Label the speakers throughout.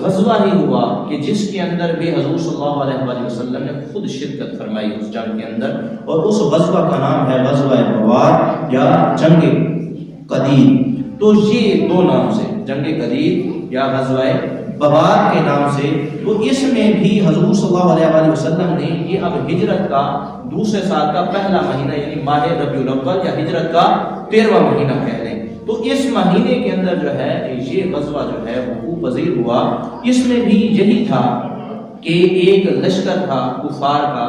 Speaker 1: غزوہ ہی ہوا کہ جس کے اندر بھی حضور صلی اللہ علیہ وآلہ وسلم نے خود شرکت فرمائی اس جنگ کے اندر، اور اس غزوہ کا نام ہے غزوہ بوار یا جنگ قدیر۔ تو یہ دو نام سے، جنگ قدیر یا غزوہ بوار کے نام سے، تو اس میں بھی حضور صلی اللہ علیہ وآلہ وسلم نے یہ اب ہجرت کا دوسرے سال کا پہلا مہینہ یعنی ماہ ربیع الاول یا ہجرت کا 13واں مہینہ کہہ لیں، تو اس مہینے کے اندر جو ہے یہ غزوہ جو ہے وہ پذیر ہوا۔ اس میں بھی یہی تھا کہ ایک لشکر تھا کفار کا،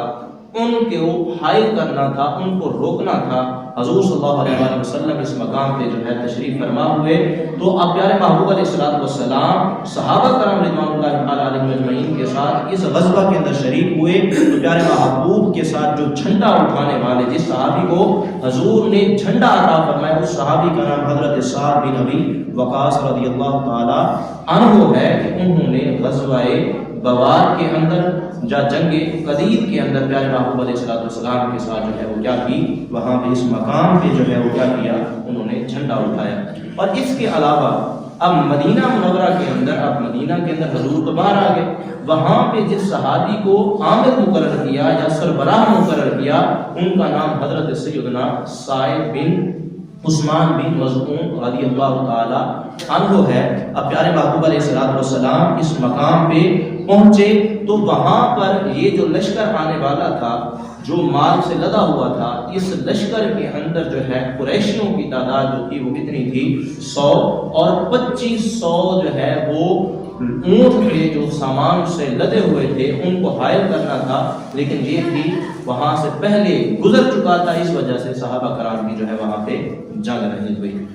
Speaker 1: ان کو حائل کرنا تھا، ان کو روکنا تھا۔ حضور صلی اللہ علیہ وآلہ وسلم اس مقام پہ جو ہے تشریف فرما ہوئے، تو اب پیارے محبوب علیہ السلام صحابہ کرام رضوان اللہ تعالیٰ علیہم اجمعین کے ساتھ اس غزوہ کے اندر شریک ہوئے۔ تو پیارے محبوب کے ساتھ جو جھنڈا اٹھانے والے، جس صحابی کو حضور نے جھنڈا عطا فرمایا، اس صحابی کا نام حضرت سعد بن ابی وقاص رضی اللہ تعالیٰ عنہ ہے کہ انہوں نے غزوہ بوار کے اندر یا جنگ قدیر کے اندر پیارے محبوب علیہ السلام کے ساتھ جو ہے وہ کیا کی، وہاں پہ اس مقام پہ جو ہے وہ کیا کیا، انہوں نے جھنڈا اٹھایا۔ اور اس کے علاوہ اب مدینہ منورہ کے اندر حضور تو باہر آ گئے، وہاں پہ جس صحابی کو عامر مقرر کیا یا سربراہ مقرر کیا، ان کا نام حضرت سیدنا سعید بن عثمان بن مظعون رضی اللہ تعالی عنہ ہے۔ اب پیارے محبوب علیہ السلام اس مقام پہ پہنچے، تو وہاں پر یہ جو لشکر آنے والا تھا، جو مال سے لدا ہوا تھا، اس لشکر کے اندر جو ہے قریشیوں کی تعداد جو تھی وہ کتنی تھی، 100، اور 2500 جو ہے وہ اونٹ کے جو سامان سے لدے ہوئے تھے، ان کو حائل کرنا تھا، لیکن یہ بھی وہاں سے پہلے گزر چکا تھا، اس وجہ سے صحابہ کرام کی جو ہے وہاں پہ جنگ نہیں ہوئی۔